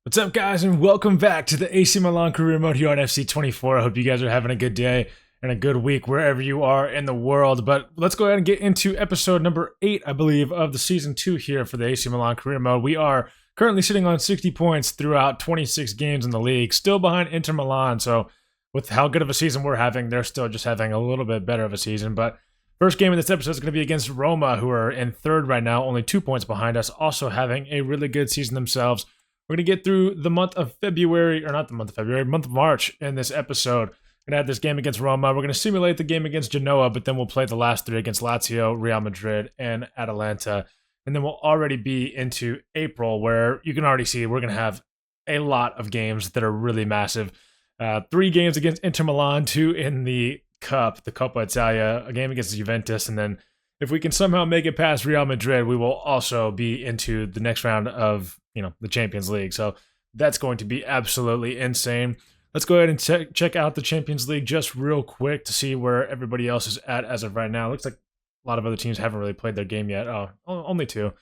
What's up, guys, and welcome back to the AC Milan career mode here on FC24. I hope you guys are having a good day and a good week wherever you are in the world. But let's go ahead and get into episode number 8, I believe, of the season 2 here for the AC Milan career mode. We are currently sitting on 60 points throughout 26 games in the league, still behind Inter Milan. So with how good of a season we're having, they're still just having a little bit better of a season. But first game of this episode is going to be against Roma, who are in third right now, only 2 points behind us, also having a really good season themselves. We're going to get through the month of February, or not the month of February, month of March in this episode. We're going to have this game against Roma. We're going to simulate the game against Genoa, but then we'll play the last 3 against Lazio, Real Madrid, and Atalanta. And then we'll already be into April, where you can already see we're going to have a lot of games that are really massive. 3 games against Inter Milan, 2 in the Cup, the Coppa Italia, a game against Juventus, and then if we can somehow make it past Real Madrid, we will also be into the next round of, the Champions League. So that's going to be absolutely insane. Let's go ahead and check out the Champions League just real quick to see where everybody else is at as of right now. Looks like a lot of other teams haven't really played their game yet. Oh, only 2.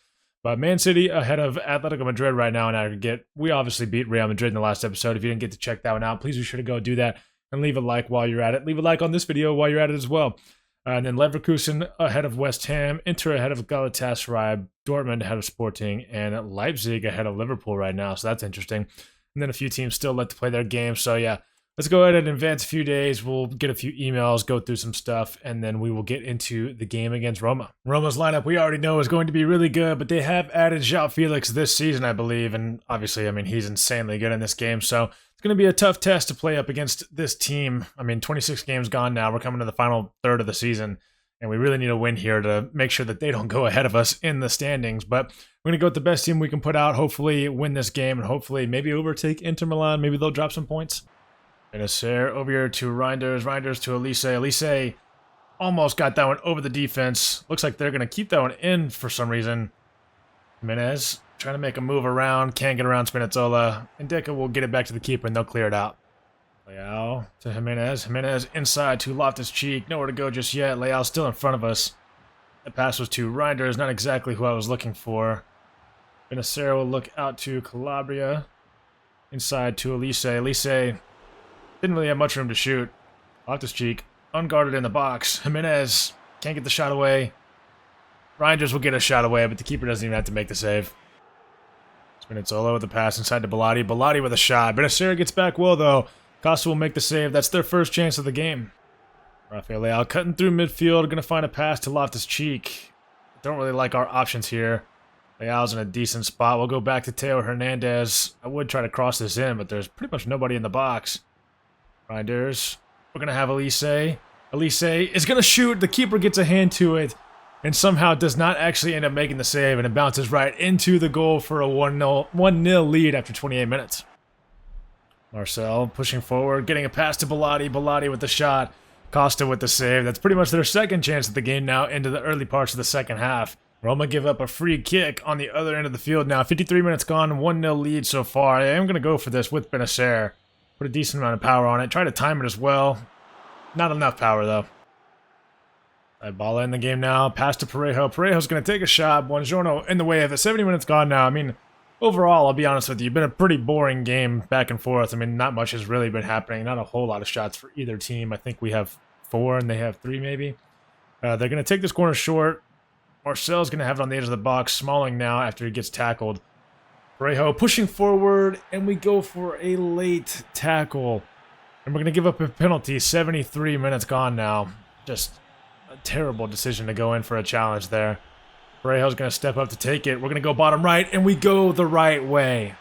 But Man City ahead of Atletico Madrid right now in aggregate. We obviously beat Real Madrid in the last episode. If you didn't get to check that one out, please be sure to go do that and leave a like while you're at it. Leave a like on this video while you're at it as well. And then Leverkusen ahead of West Ham, Inter ahead of Galatasaray, Dortmund ahead of Sporting, and Leipzig ahead of Liverpool right now. So that's interesting. And then a few teams still left to play their game. So yeah, let's go ahead and advance a few days. We'll get a few emails, go through some stuff, and then we will get into the game against Roma. Roma's lineup we already know is going to be really good, but they have added João Felix this season, I believe. And obviously, he's insanely good in this game. So it's going to be a tough test to play up against this team. 26 games gone now. We're coming to the final third of the season, and we really need a win here to make sure that they don't go ahead of us in the standings. But we're going to go with the best team we can put out, hopefully win this game, and hopefully maybe overtake Inter Milan. Maybe they'll drop some points. Benacer over here to Reinders. Reinders to Elise. Elise almost got that one over the defense. Looks like they're going to keep that one in for some reason. Jimenez trying to make a move around. Can't get around Spinazzola. Ndeka will get it back to the keeper, and they'll clear it out. Leao to Jimenez. Jimenez inside to Loftus-Cheek. Nowhere to go just yet. Leao still in front of us. The pass was to Reinders. Not exactly who I was looking for. Benacer will look out to Calabria. Inside to Elise. Elise didn't really have much room to shoot. Loftus-Cheek unguarded in the box. Jimenez can't get the shot away. Reinders will get a shot away, but the keeper doesn't even have to make the save. Spinazzola with the pass inside to Bellotti. Bellotti with a shot. Benacer gets back well, though. Costa will make the save. That's their first chance of the game. Rafael Leao cutting through midfield. Going to find a pass to Loftus-Cheek. Don't really like our options here. Leao's in a decent spot. We'll go back to Theo Hernandez. I would try to cross this in, but there's pretty much nobody in the box. Reinders. We're going to have Elise. Elise is going to shoot. The keeper gets a hand to it and somehow does not actually end up making the save, and it bounces right into the goal for a 1-0 lead after 28 minutes. Marcel pushing forward, getting a pass to Bellotti. Bellotti with the shot. Costa with the save. That's pretty much their second chance of the game now into the early parts of the second half. Roma give up a free kick on the other end of the field now. 53 minutes gone, 1-0 lead so far. I am going to go for this with Benacer. Put a decent amount of power on it. Try to time it as well. Not enough power, though. Dybala in the game now. Pass to Parejo. Parejo's going to take a shot. Buongiorno in the way of it. 70 minutes gone now. Overall, I'll be honest with you, been a pretty boring game back and forth. Not much has really been happening. Not a whole lot of shots for either team. I think we have 4 and they have 3 maybe. They're going to take this corner short. Marcel's going to have it on the edge of the box. Smalling now after he gets tackled. Parejo pushing forward, and we go for a late tackle. And we're going to give up a penalty. 73 minutes gone now. Just a terrible decision to go in for a challenge there. Parejo's going to step up to take it. We're going to go bottom right, and we go the right way.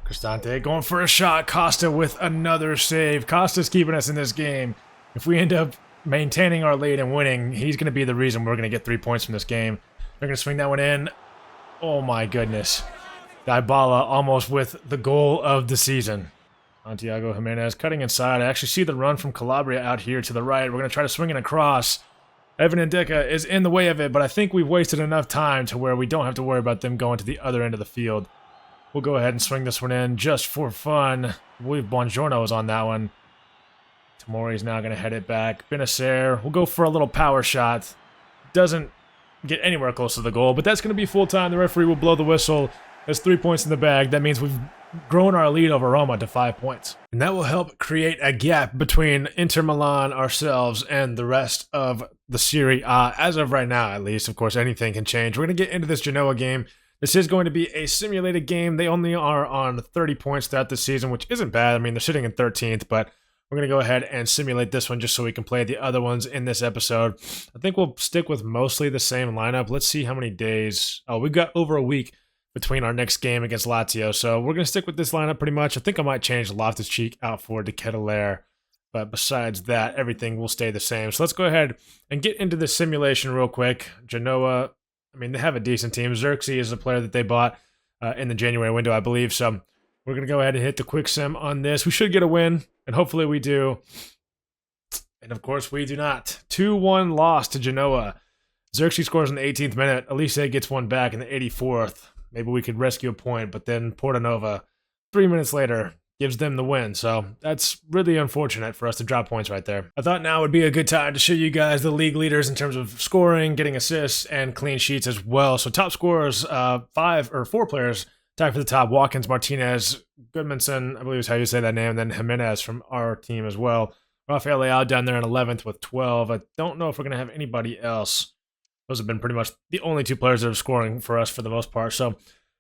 Cristante going for a shot. Costa with another save. Costa's keeping us in this game. If we end up maintaining our lead and winning, he's going to be the reason we're going to get 3 points from this game. They're going to swing that one in. Oh my goodness. Dybala almost with the goal of the season. Santiago Jimenez cutting inside. I actually see the run from Calabria out here to the right. We're going to try to swing it across. Evan Ndeka is in the way of it, but I think we've wasted enough time to where we don't have to worry about them going to the other end of the field. We'll go ahead and swing this one in just for fun. I believe Buongiorno is on that one. Tomori's now going to head it back. Benacer will go for a little power shot. Doesn't get anywhere close to the goal, but that's going to be full time. The referee will blow the whistle. There's 3 points in the bag. That means we've grown our lead over Roma to 5 points. And that will help create a gap between Inter Milan, ourselves, and the rest of the Serie A, as of right now at least. Of course, anything can change. We're going to get into this Genoa game. This is going to be a simulated game. They only are on 30 points throughout the season, which isn't bad. I mean, they're sitting in 13th, but we're going to go ahead and simulate this one just so we can play the other ones in this episode. I think we'll stick with mostly the same lineup. Let's see how many days. Oh, we've got over a week between our next game against Lazio, so we're going to stick with this lineup pretty much. I think I might change Loftus-Cheek out for De Ketelaere, but besides that, everything will stay the same. So let's go ahead and get into this simulation real quick. Genoa, I mean, they have a decent team. Xerxes is a player that they bought in the January window, I believe, so we're going to go ahead and hit the quick sim on this. We should get a win, and hopefully we do. And of course, we do not. 2-1 loss to Genoa. Xerxes scores in the 18th minute. Elise gets one back in the 84th. Maybe we could rescue a point, but then Portanova, 3 minutes later, gives them the win. So that's really unfortunate for us to drop points right there. I thought now would be a good time to show you guys the league leaders in terms of scoring, getting assists, and clean sheets as well. So top scorers, 4 players tied for the top. Watkins, Martinez, Goodmanson, I believe is how you say that name, and then Jimenez from our team as well. Rafael Leao down there in 11th with 12. I don't know if we're going to have anybody else. Those have been pretty much the only 2 players that are scoring for us for the most part. So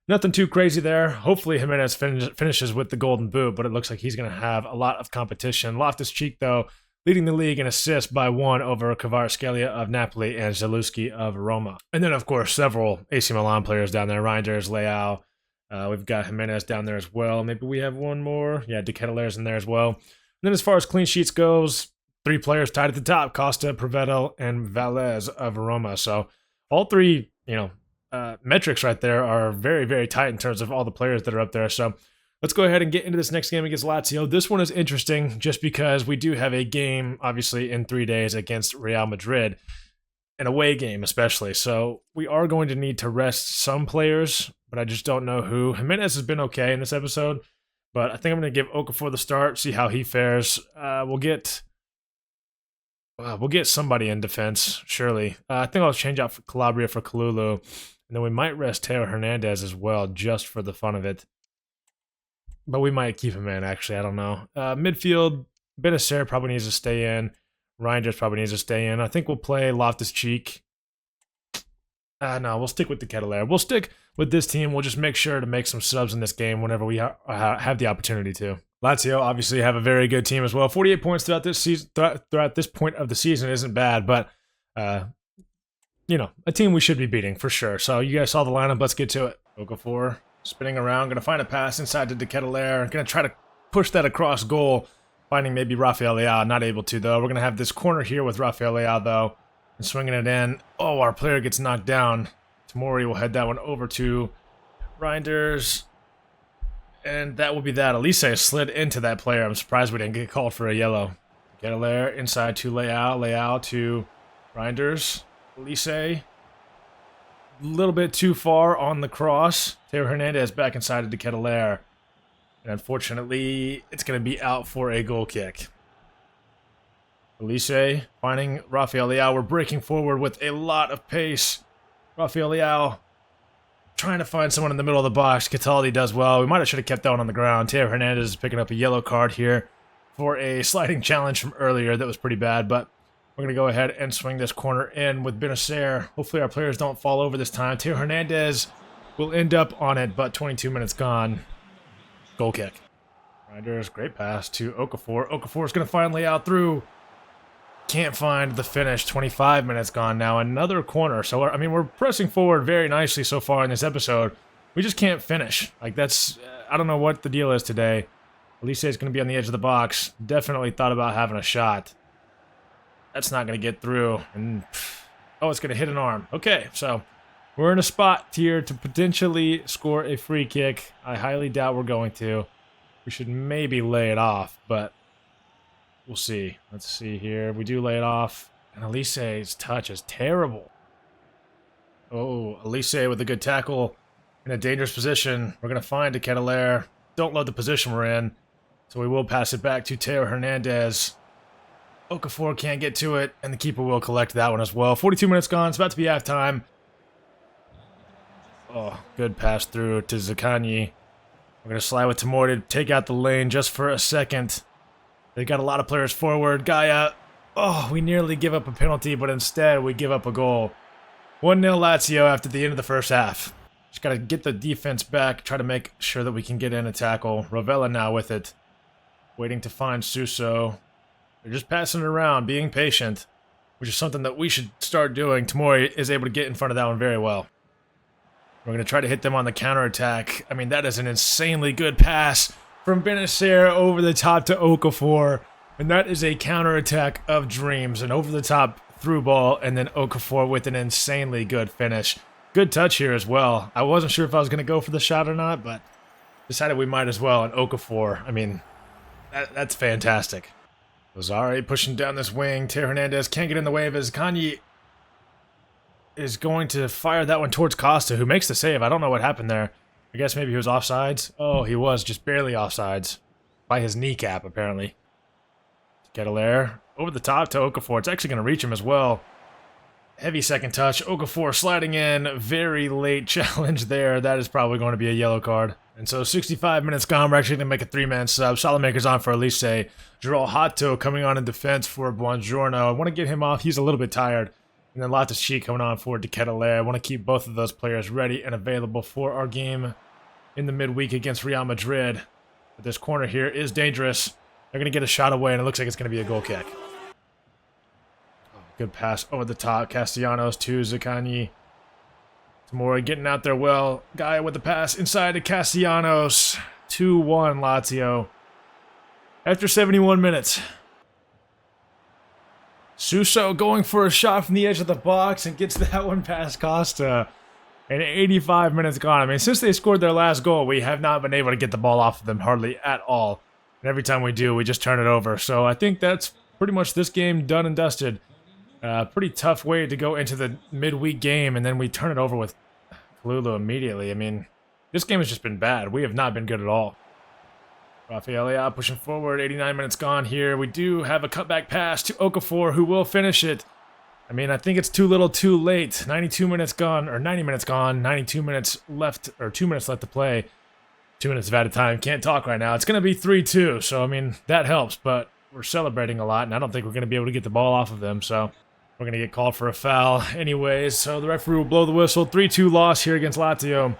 nothing too crazy there. Hopefully Jimenez finishes with the golden boot, but it looks like he's going to have a lot of competition. Loftus-Cheek, though, leading the league in assists by 1 over Kvaratskhelia of Napoli and Zalewski of Roma. And then, of course, several AC Milan players down there. Reinders, Leao. We've got Jimenez down there as well. Maybe we have one more. Yeah, De Ketelaire's in there as well. And then as far as clean sheets goes, 3 players tied at the top, Costa, Provedel, and Valles of Roma. So all 3, metrics right there are very, very tight in terms of all the players that are up there. So let's go ahead and get into this next game against Lazio. This one is interesting just because we do have a game, obviously, in 3 days against Real Madrid, an away game especially. So we are going to need to rest some players, but I just don't know who. Jimenez has been okay in this episode, but I think I'm going to give Okafor the start, see how he fares. We'll get somebody in defense, surely. I think I'll change out Calabria for Kalulu. And then we might rest Teo Hernandez as well, just for the fun of it. But we might keep him in, actually. I don't know. Midfield, Benacer probably needs to stay in. Reinders probably needs to stay in. I think we'll play Loftus-Cheek. No, we'll stick with the Ketelaere. We'll stick with this team. We'll just make sure to make some subs in this game whenever we have the opportunity to. Lazio obviously have a very good team as well. 48 points throughout this season, throughout this point of the season isn't bad, but a team we should be beating for sure. So you guys saw the lineup. Let's get to it. Okafor spinning around, going to find a pass inside to De Ketelaere. Going to try to push that across goal, finding maybe Rafael Leao. Not able to though. We're going to have this corner here with Rafael Leao though, and swinging it in. Oh, our player gets knocked down. Tomori will head that one over to Reinders. And that will be that. Elise slid into that player. I'm surprised we didn't get called for a yellow. Ketelaere inside to Leao. Leao to Reinders. Elise. A little bit too far on the cross. Teo Hernandez back inside to Ketelaere. And unfortunately, it's going to be out for a goal kick. Elise finding Rafael Leao. We're breaking forward with a lot of pace. Rafael Leao trying to find someone in the middle of the box. Cataldi does well. We might have should have kept that one on the ground. Teo Hernandez is picking up a yellow card here for a sliding challenge from earlier that was pretty bad, but we're going to go ahead and swing this corner in with Benacer. Hopefully our players don't fall over this time. Teo Hernandez will end up on it, but 22 minutes gone. Goal kick. Reinders, great pass to Okafor. Okafor is going to find Leao through. Can't find the finish. 25 minutes gone now. Another corner. So, I mean, we're pressing forward very nicely so far in this episode. We just can't finish. Like, that's... I don't know what the deal is today. Elise is going to be on the edge of the box. Definitely thought about having a shot. That's not going to get through. And oh, it's going to hit an arm. Okay, so we're in a spot here to potentially score a free kick. I highly doubt we're going to. We should maybe lay it off, but... we'll see. Let's see here. We do lay it off. And Elise's touch is terrible. Oh, Elise with a good tackle in a dangerous position. We're going to find De Ketelaere. Don't love the position we're in. So we will pass it back to Teo Hernandez. Okafor can't get to it, and the keeper will collect that one as well. 42 minutes gone. It's about to be halftime. Oh, good pass through to Zaccagni. We're going to slide with Tamori to take out the lane just for a second. They got a lot of players forward. Gaia. Oh, we nearly give up a penalty, but instead we give up a goal. 1-0 Lazio after the end of the first half. Just got to get the defense back, try to make sure that we can get in a tackle. Rovella now with it. Waiting to find Suso. They're just passing it around, being patient, which is something that we should start doing. Tamori is able to get in front of that one very well. We're going to try to hit them on the counterattack. I mean, that is an insanely good pass from Benacer over the top to Okafor. And that is a counterattack of dreams. An over-the-top through ball, and then Okafor with an insanely good finish. Good touch here as well. I wasn't sure if I was going to go for the shot or not, but decided we might as well. And Okafor, I mean, that's fantastic. Lazari pushing down this wing. Teo Hernandez can't get in the way of his. Kanye is going to fire that one towards Costa, who makes the save. I don't know what happened there. I guess maybe he was offsides. Oh, he was just barely offsides. By his kneecap, apparently. Ketelaere over the top to Okafor. It's actually going to reach him as well. Heavy second touch. Okafor sliding in. Very late challenge there. That is probably going to be a yellow card. And so 65 minutes gone. We're actually going to make a three-man sub. Salamaker's on for Elise. João Hato coming on in defense for Buongiorno. I want to get him off. He's a little bit tired. And then Loftus-Cheek coming on for Ketelaere. I want to keep both of those players ready and available for our game in the midweek against Real Madrid. But this corner here is dangerous. They're going to get a shot away, and it looks like it's going to be a goal kick. Oh, good pass over the top. Castellanos to Zaccagni. Tamori getting out there well. Guy with the pass inside to Castellanos. 2-1 Lazio. After 71 minutes. Suso going for a shot from the edge of the box and gets that one past Costa. And 85 minutes gone. I mean, since they scored their last goal, we have not been able to get the ball off of them hardly at all. And every time we do, we just turn it over. So I think that's pretty much this game done and dusted. Pretty tough way to go into the midweek game, and then we turn it over with Kalulu immediately. I mean, this game has just been bad. We have not been good at all. Rafael pushing forward. 89 minutes gone here. We do have a cutback pass to Okafor, who will finish it. I mean, I think it's too little too late. 92 minutes gone, or 90 minutes gone. 92 minutes left, or 2 minutes left to play. 2 minutes of added time. Can't talk right now. It's going to be 3-2, so, I mean, that helps, but we're celebrating a lot, and I don't think we're going to be able to get the ball off of them, so we're going to get called for a foul anyways. So the referee will blow the whistle. 3-2 loss here against Lazio.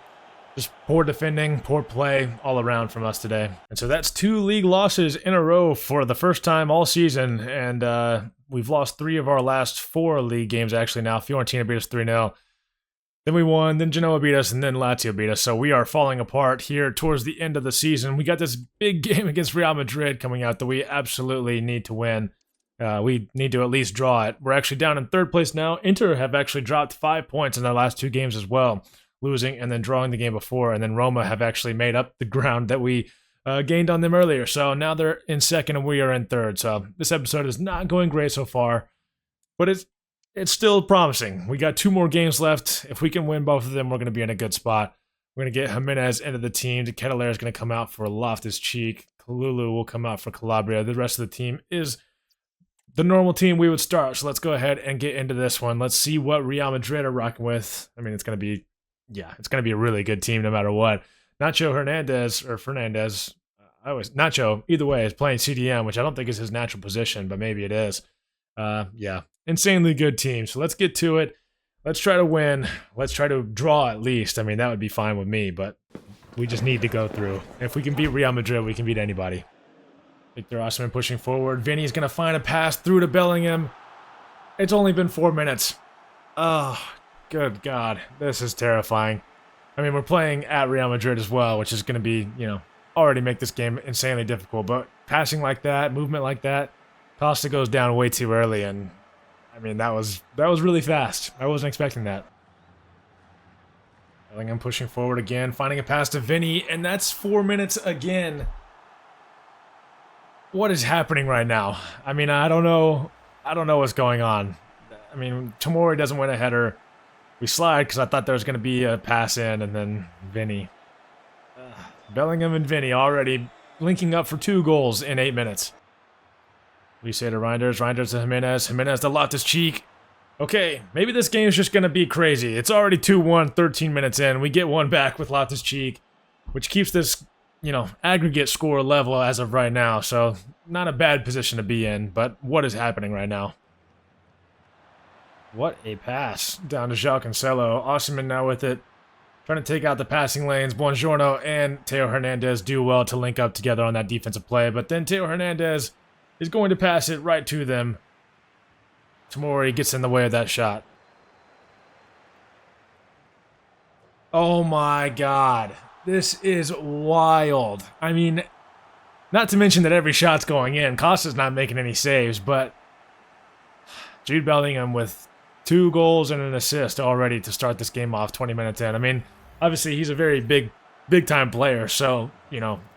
Just poor defending, poor play all around from us today. And so that's 2 league losses in a row for the first time all season, and we've lost 3 of our last 4 league games actually now. Fiorentina beat us 3-0. Then we won, then Genoa beat us, and then Lazio beat us. So we are falling apart here towards the end of the season. We got this big game against Real Madrid coming out that we absolutely need to win. We need to at least draw it. We're actually down in 3rd place now. Inter have actually dropped 5 points in their last 2 games as well, losing and then drawing the game before. And then Roma have actually made up the ground that we gained on them earlier. So now they're in 2nd and we are in 3rd. So this episode is not going great so far, but it's still promising. We got 2 more games left. If we can win both of them, we're going to be in a good spot. We're going to get Jimenez into the team. Ketelaere is going to come out for Loftus-Cheek. Kalulu will come out for Calabria. The rest of the team is the normal team we would start. So let's go ahead and get into this one. Let's see what Real Madrid are rocking with. I mean, it's going to be a really good team no matter what. Nacho Fernandez, Nacho, either way, is playing CDM, which I don't think is his natural position, but maybe it is. Insanely good team. So let's get to it. Let's try to win. Let's try to draw at least. I mean, that would be fine with me, but we just need to go through. If we can beat Real Madrid, we can beat anybody. Victor Osimhen pushing forward. Vinny's going to find a pass through to Bellingham. It's only been 4 minutes. Oh, good God. This is terrifying. I mean, we're playing at Real Madrid as well, which is going to be, already make this game insanely difficult. But passing like that, movement like that, Costa goes down way too early, and I mean, that was really fast. I wasn't expecting that. Bellingham pushing forward again, finding a pass to Vinny, and that's 4 minutes again. What is happening right now? I mean, I don't know what's going on. I mean, Tamori doesn't win a header. We slide because I thought there was going to be a pass in, and then Vinny. Bellingham and Vinny already linking up for 2 goals in 8 minutes. We say to Reinders to Jimenez to Loftus-Cheek. Okay, maybe this game is just going to be crazy. It's already 2-1, 13 minutes in. We get one back with Loftus-Cheek, which keeps this, aggregate score level as of right now. So, not a bad position to be in, but what is happening right now? What a pass down to João Cancelo. Osimhen now with it, trying to take out the passing lanes. Buongiorno and Theo Hernandez do well to link up together on that defensive play, but then Theo Hernandez is going to pass it right to them. Tomori gets in the way of that shot. Oh my god. This is wild. I mean, not to mention that every shot's going in. Costa's not making any saves, but Jude Bellingham with 2 goals and an assist already to start this game off 20 minutes in. I mean, obviously he's a very big time player, so,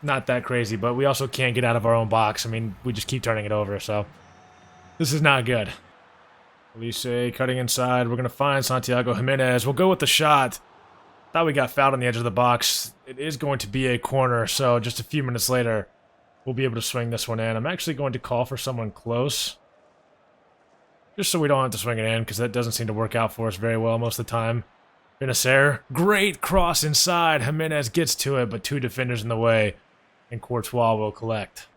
not that crazy, but we also can't get out of our own box. I mean, we just keep turning it over, so this is not good. Elise cutting inside. We're going to find Santiago Jimenez. We'll go with the shot. Thought we got fouled on the edge of the box. It is going to be a corner, so just a few minutes later, we'll be able to swing this one in. I'm actually going to call for someone close, just so we don't have to swing it in, because that doesn't seem to work out for us very well most of the time. Benacer, great cross inside. Jimenez gets to it, but 2 defenders in the way, and Courtois will collect.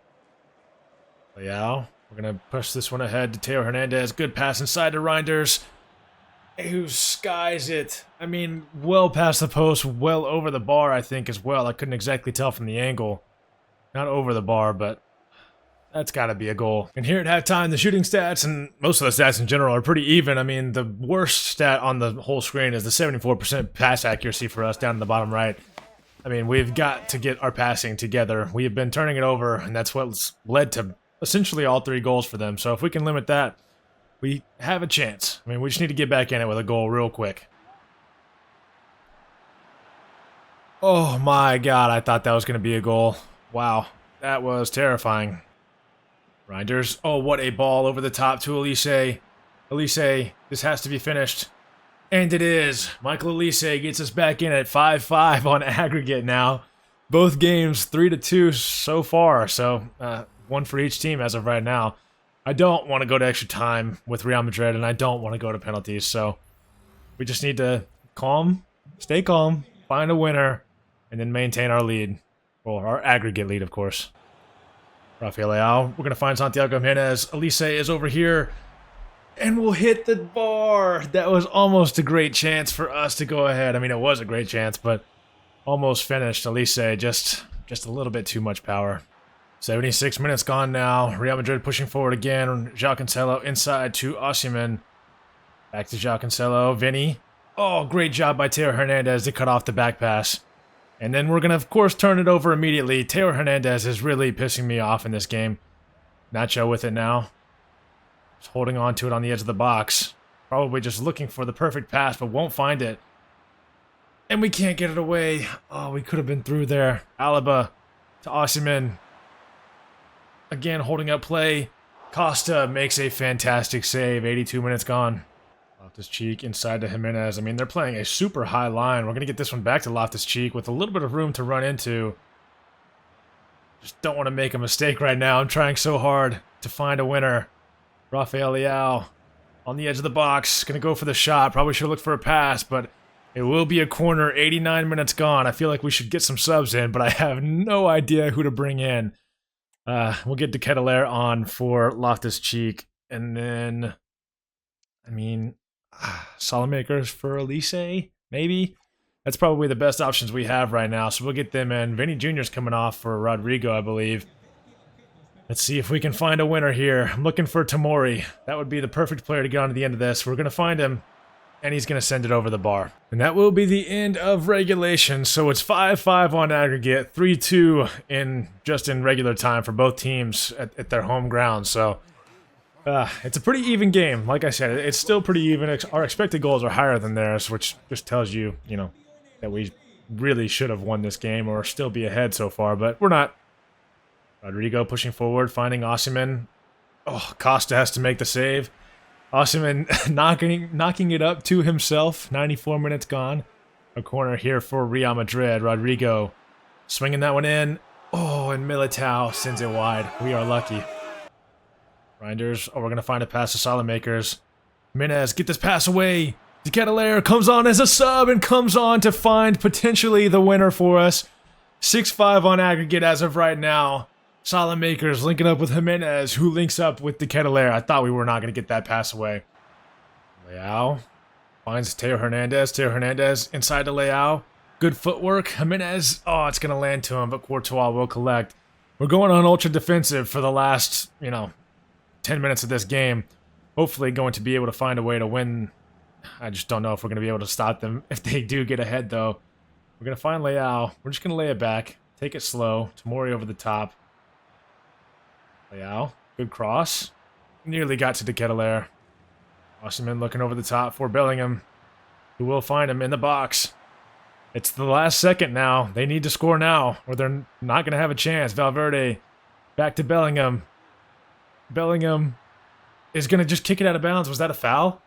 Leao. We're going to push this one ahead to Theo Hernandez. Good pass inside to Reinders, who skies it. I mean, well past the post, well over the bar, I think, as well. I couldn't exactly tell from the angle. Not over the bar, but that's got to be a goal. And here at halftime, the shooting stats, and most of the stats in general, are pretty even. I mean, the worst stat on the whole screen is the 74% pass accuracy for us down in the bottom right. I mean, we've got to get our passing together. We have been turning it over, and that's what's led to essentially all 3 goals for them. So if we can limit that, we have a chance. I mean, we just need to get back in it with a goal real quick. Oh my god, I thought that was going to be a goal. Wow, that was terrifying. Reinders. Oh, what a ball over the top to Elise. Elise, this has to be finished. And it is. Michael Elise gets us back in at 5-5 on aggregate now. Both games 3-2 so far, so 1 for each team as of right now. I don't want to go to extra time with Real Madrid, and I don't want to go to penalties, so we just need to stay calm, find a winner, and then maintain our lead. Well, our aggregate lead, of course. Rafael Leao, we're going to find Santiago Jimenez. Elise is over here, and we'll hit the bar. That was almost a great chance for us to go ahead. I mean, it was a great chance, but almost finished. Elise, just a little bit too much power. 76 minutes gone now. Real Madrid pushing forward again. João Cancelo inside to Osimhen. Back to João Cancelo. Vinny. Oh, great job by Theo Hernandez to cut off the back pass. And then we're going to, of course, turn it over immediately. Theo Hernandez is really pissing me off in this game. Nacho with it now. Just holding on to it on the edge of the box. Probably just looking for the perfect pass, but won't find it. And we can't get it away. Oh, we could have been through there. Alaba to Osimhen. Again, holding up play. Costa makes a fantastic save. 82 minutes gone. Loftus-Cheek inside to Jimenez. I mean, they're playing a super high line. We're going to get this one back to Loftus-Cheek with a little bit of room to run into. Just don't want to make a mistake right now. I'm trying so hard to find a winner. Rafael Leao on the edge of the box. Going to go for the shot. Probably should have looked for a pass, but it will be a corner. 89 minutes gone. I feel like we should get some subs in, but I have no idea who to bring in. We'll get De Ketelaere on for Loftus-Cheek, and then, I mean, Salamakers for Elise, maybe? That's probably the best options we have right now, so we'll get them in. Vinny Jr.'s coming off for Rodrigo, I believe. Let's see if we can find a winner here. I'm looking for Tomori. That would be the perfect player to get on to the end of this. We're going to find him, and he's going to send it over the bar. And that will be the end of regulation. So it's 5-5 on aggregate, 3-2 in regular time for both teams at their home ground. So it's a pretty even game. Like I said, it's still pretty even. Our expected goals are higher than theirs, which just tells you, that we really should have won this game or still be ahead so far, but we're not. Rodrigo pushing forward, finding Osimhen. Oh, Costa has to make the save. Osimhen knocking it up to himself. 94 minutes gone. A corner here for Real Madrid. Rodrigo swinging that one in. Oh, and Militao sends it wide. We are lucky. Reinders. Oh, we're going to find a pass to Salamakers. Jimenez, get this pass away. De Ketelaere comes on as a sub and comes on to find potentially the winner for us. 6-5 on aggregate as of right now. Solid makers linking up with Jimenez, who links up with De Ketelaere. I thought we were not going to get that pass away. Leao finds Teo Hernandez. Teo Hernandez inside to Leao. Good footwork. Jimenez, oh, it's going to land to him, but Courtois will collect. We're going on ultra defensive for the last, 10 minutes of this game. Hopefully going to be able to find a way to win. I just don't know if we're going to be able to stop them. If they do get ahead, though, we're going to find Leao. We're just going to lay it back. Take it slow. Tomori over the top. Leao. Good cross. Nearly got to De Ketelaere. Osimhen looking over the top for Bellingham, who will find him in the box. It's the last second now. They need to score now, or they're not going to have a chance. Valverde back to Bellingham. Bellingham is going to just kick it out of bounds. Was that a foul?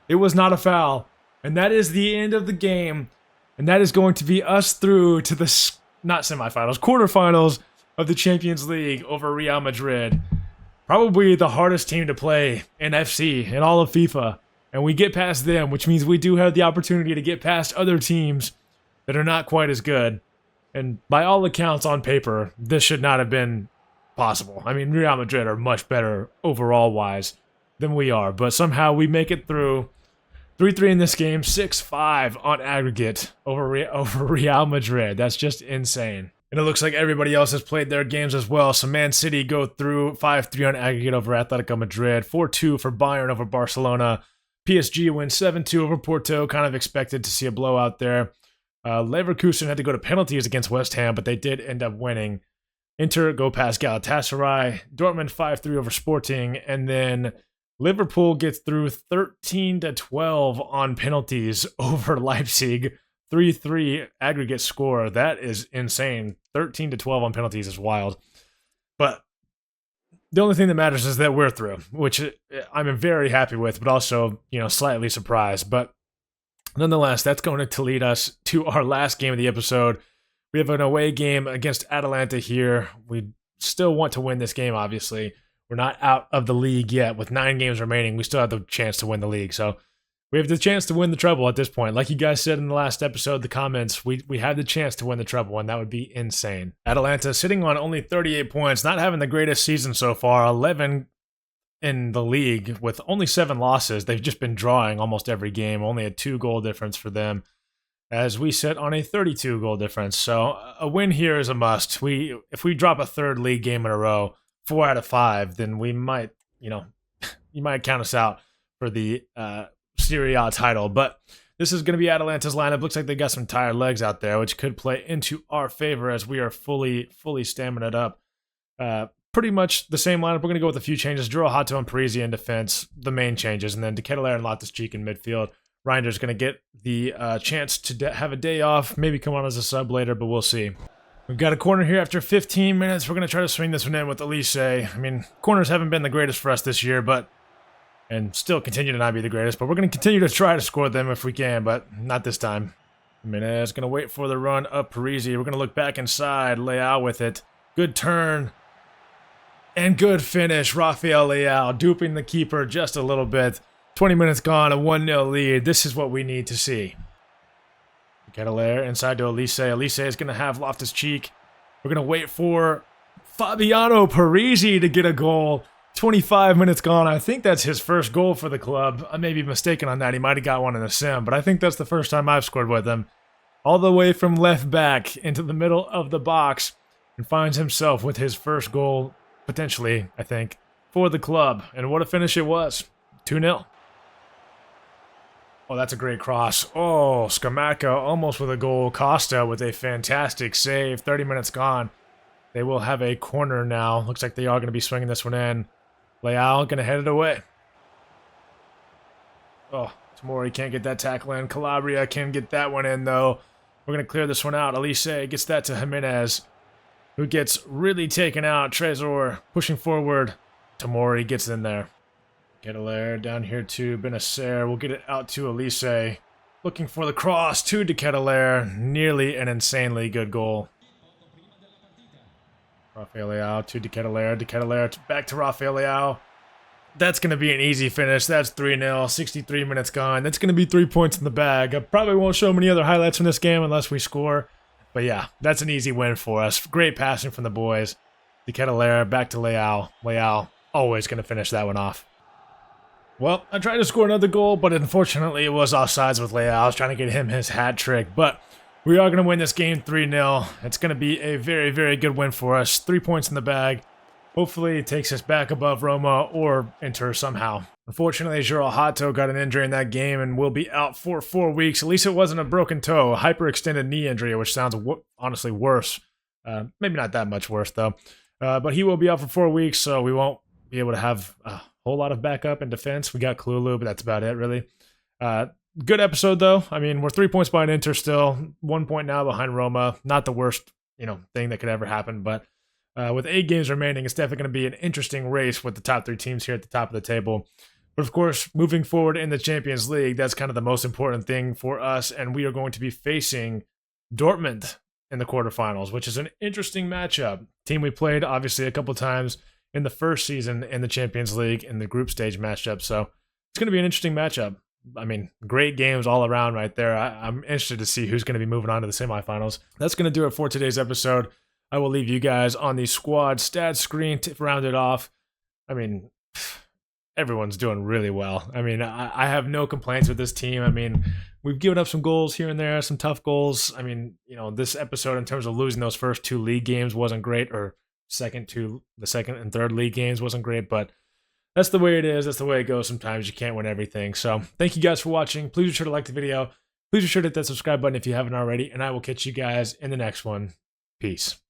It was not a foul. And that is the end of the game. And that is going to be us through to the, not semifinals, quarterfinals of the Champions League over Real Madrid. Probably the hardest team to play in FC, in all of FIFA. And we get past them, which means we do have the opportunity to get past other teams that are not quite as good. And by all accounts on paper, this should not have been possible. I mean, Real Madrid are much better overall-wise than we are. But somehow we make it through. 3-3 in this game, 6-5 on aggregate over Real Madrid. That's just insane. And it looks like everybody else has played their games as well. So Man City go through 5-3 on aggregate over Atletico Madrid. 4-2 for Bayern over Barcelona. PSG wins 7-2 over Porto. Kind of expected to see a blowout there. Leverkusen had to go to penalties against West Ham, but they did end up winning. Inter go past Galatasaray. Dortmund 5-3 over Sporting. And then Liverpool gets through 13-12 on penalties over Leipzig. 3-3 aggregate score. That is insane. 13-12 on penalties is wild. But the only thing that matters is that we're through, which I'm very happy with, but also, slightly surprised. But nonetheless, that's going to lead us to our last game of the episode. We have an away game against Atalanta here. We still want to win this game, obviously. We're not out of the league yet. With 9 games remaining, we still have the chance to win the league. So we have the chance to win the treble at this point. Like you guys said in the last episode, the comments, we have the chance to win the treble, and that would be insane. Atalanta sitting on only 38 points, not having the greatest season so far. 11 in the league with only 7 losses. They've just been drawing almost every game. Only a 2-goal difference for them, as we sit on a 32-goal difference. So a win here is a must. If we drop a third league game in a row, 4 out of 5, then we might, you might count us out for the Serie A title. But this is going to be Atalanta's lineup. Looks like they got some tired legs out there, which could play into our favor as we are fully stamina up. Pretty much the same lineup. We're going to go with a few changes. Juro Hato and Parisi in defense, the main changes, and then De Ketelaere and Loftus-Cheek in midfield. Reinder's going to get the chance to have a day off, maybe come on as a sub later, but we'll see. We've got a corner here after 15 minutes. We're going to try to swing this one in with Elise. I mean, corners haven't been the greatest for us this year, and still continue to not be the greatest, but we're going to continue to try to score them if we can, but not this time. Jimenez going to wait for the run of Parisi. We're going to look back inside. Leao with it. Good turn. And good finish. Rafael Leao duping the keeper just a little bit. 20 minutes gone, a 1-0 lead. This is what we need to see. Ketelaere inside to Elise. Elise is going to have Loftus-Cheek. We're going to wait for Fabiano Parisi to get a goal. 25 minutes gone. I think that's his first goal for the club. I may be mistaken on that. He might have got one in a sim, but I think that's the first time I've scored with him. All the way from left back into the middle of the box, and finds himself with his first goal, potentially, I think, for the club. And what a finish it was. 2-0. Oh, that's a great cross. Oh, Scamacca almost with a goal. Costa with a fantastic save. 30 minutes gone. They will have a corner now. Looks like they are going to be swinging this one in. Leao going to head it away. Oh, Tomori can't get that tackle in. Calabria can get that one in, though. We're going to clear this one out. Elise gets that to Jimenez, who gets really taken out. Trezor pushing forward. Tomori gets in there. Ketelaere down here to Benacer. We'll get it out to Elise. Looking for the cross to De Ketelaere. Nearly an insanely good goal. Rafael Leao to De Ketelaere. De Ketelaere back to Rafael Leao. That's going to be an easy finish. That's 3-0, 63 minutes gone. That's going to be 3 points in the bag. I probably won't show many other highlights from this game unless we score. But yeah, that's an easy win for us. Great passing from the boys. De Ketelera back to Leao. Leao always going to finish that one off. Well, I tried to score another goal, but unfortunately it was offsides with Leao. I was trying to get him his hat trick. But we are going to win this game 3-0. It's going to be a very, very good win for us. 3 points in the bag. Hopefully it takes us back above Roma or Inter somehow. Unfortunately, João Hato got an injury in that game and will be out for 4 weeks. At least it wasn't a broken toe, a hyperextended knee injury, which sounds honestly worse. Maybe not that much worse, though. But he will be out for 4 weeks, so we won't be able to have a whole lot of backup in defense. We got Kalulu, but that's about it, really. Good episode, though. I mean, we're 3 points behind Inter still. 1 point now behind Roma. Not the worst, thing that could ever happen, but with 8 games remaining, it's definitely going to be an interesting race with the top 3 teams here at the top of the table. But of course, moving forward in the Champions League, that's kind of the most important thing for us, and we are going to be facing Dortmund in the quarterfinals, which is an interesting matchup. Team we played, obviously, a couple times in the first season in the Champions League in the group stage matchup, so it's going to be an interesting matchup. I mean, great games all around right there. I'm interested to see who's going to be moving on to the semifinals. That's going to do it for today's episode. I will leave you guys on the squad stats screen to round it off. I mean, everyone's doing really well. I mean, I have no complaints with this team. I mean, we've given up some goals here and there, some tough goals. I mean, this episode in terms of losing those first 2 league games wasn't great, or the second and third league games wasn't great, but that's the way it is. That's the way it goes. Sometimes you can't win everything. So thank you guys for watching. Please be sure to like the video. Please be sure to hit that subscribe button if you haven't already, and I will catch you guys in the next one. Peace.